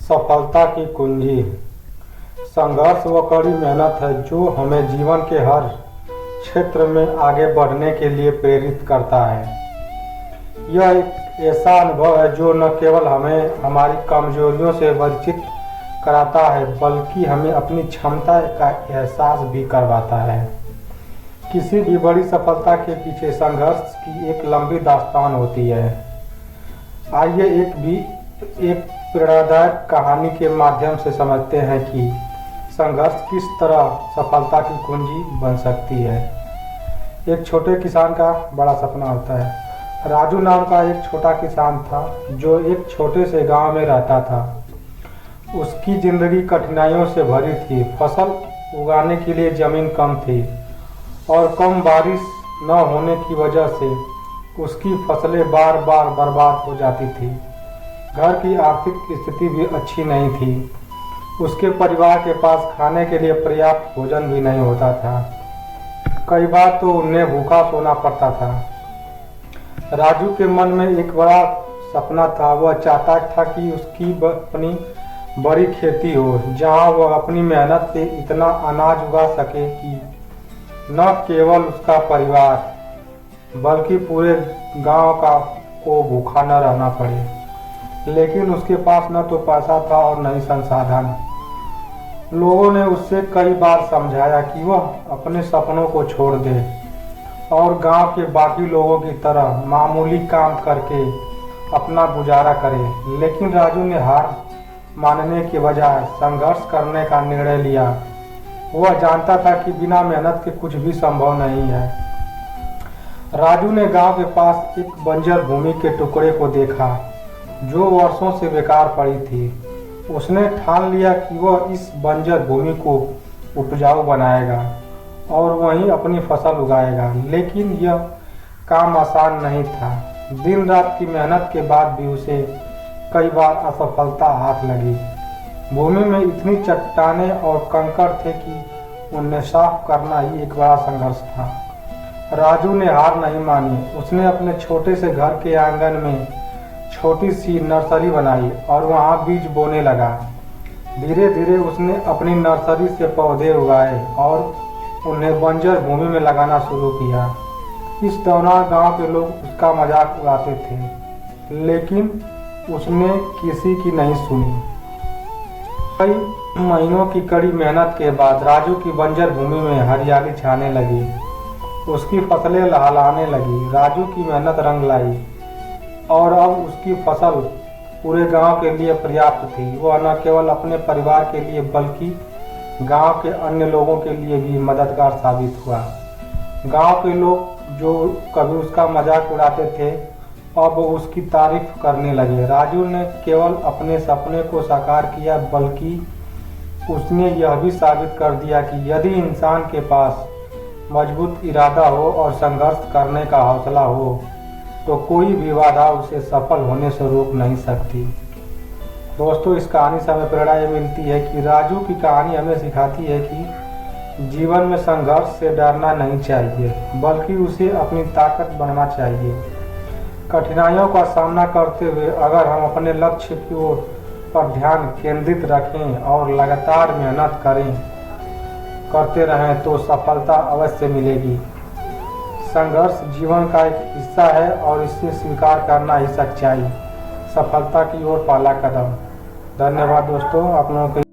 सफलता की कुंजी संघर्ष व कड़ी मेहनत है जो हमें जीवन के हर क्षेत्र में आगे बढ़ने के लिए प्रेरित करता है। यह एक ऐसा अनुभव है जो न केवल हमें हमारी कमजोरियों से परिचित कराता है बल्कि हमें अपनी क्षमता का एहसास भी करवाता है। किसी भी बड़ी सफलता के पीछे संघर्ष की एक लंबी दास्तान होती है। आइए एक प्रेरणादायक कहानी के माध्यम से समझते हैं कि संघर्ष किस तरह सफलता की कुंजी बन सकती है। एक छोटे किसान का बड़ा सपना होता है। राजू नाम का एक छोटा किसान था जो एक छोटे से गांव में रहता था। उसकी जिंदगी कठिनाइयों से भरी थी। फसल उगाने के लिए जमीन कम थी और कम बारिश न होने की वजह से उसकी फसलें बार बार बर्बाद हो जाती थी। घर की आर्थिक स्थिति भी अच्छी नहीं थी। उसके परिवार के पास खाने के लिए पर्याप्त भोजन भी नहीं होता था। कई बार तो उन्हें भूखा सोना पड़ता था। राजू के मन में एक बड़ा सपना था। वह चाहता था कि उसकी अपनी बड़ी खेती हो जहां वह अपनी मेहनत से इतना अनाज उगा सके कि न केवल उसका परिवार बल्कि पूरे गांव को भूखा न रहना पड़े। लेकिन उसके पास न तो पैसा था और न ही संसाधन। लोगों ने उससे कई बार समझाया कि वह अपने सपनों को छोड़ दे और गांव के बाकी लोगों की तरह मामूली काम करके अपना गुजारा करे। लेकिन राजू ने हार मानने के बजाय संघर्ष करने का निर्णय लिया। वह जानता था कि बिना मेहनत के कुछ भी संभव नहीं है। राजू ने गांव के पास एक बंजर भूमि के टुकड़े को देखा जो वर्षों से बेकार पड़ी थी। उसने ठान लिया कि वह इस बंजर भूमि को उपजाऊ बनाएगा और वहीं अपनी फसल उगाएगा। लेकिन यह काम आसान नहीं था। दिन रात की मेहनत के बाद भी उसे कई बार असफलता हाथ लगी। भूमि में इतनी चट्टानें और कंकड़ थे कि उन्हें साफ करना ही एक बड़ा संघर्ष था। राजू ने हार नहीं मानी। उसने अपने छोटे से घर के आंगन में छोटी सी नर्सरी बनाई और वहां बीज बोने लगा। धीरे धीरे उसने अपनी नर्सरी से पौधे उगाए और उन्हें बंजर भूमि में लगाना शुरू किया। इस दौरान गांव के लोग उसका मजाक उड़ाते थे, लेकिन उसने किसी की नहीं सुनी। कई महीनों की कड़ी मेहनत के बाद राजू की बंजर भूमि में हरियाली छाने लगी। उसकी फसलें लहलहाने लगी। राजू की मेहनत रंग लाई और अब उसकी फसल पूरे गांव के लिए पर्याप्त थी। वह न केवल अपने परिवार के लिए बल्कि गांव के अन्य लोगों के लिए भी मददगार साबित हुआ। गांव के लोग जो कभी उसका मजाक उड़ाते थे अब उसकी तारीफ करने लगे। राजू ने केवल अपने सपने को साकार किया बल्कि उसने यह भी साबित कर दिया कि यदि इंसान के पास मजबूत इरादा हो और संघर्ष करने का हौसला हो तो कोई भी बाधा उसे सफल होने से रोक नहीं सकती। दोस्तों, इस कहानी से हमें प्रेरणा ये मिलती है कि राजू की कहानी हमें सिखाती है कि जीवन में संघर्ष से डरना नहीं चाहिए बल्कि उसे अपनी ताकत बनना चाहिए। कठिनाइयों का सामना करते हुए अगर हम अपने लक्ष्य की ओर पर ध्यान केंद्रित रखें और लगातार मेहनत करते रहें तो सफलता अवश्य मिलेगी। संघर्ष जीवन का एक हिस्सा है और इसे स्वीकार करना ही सच्चाई सफलता की ओर पहला कदम। धन्यवाद दोस्तों, आप लोगों के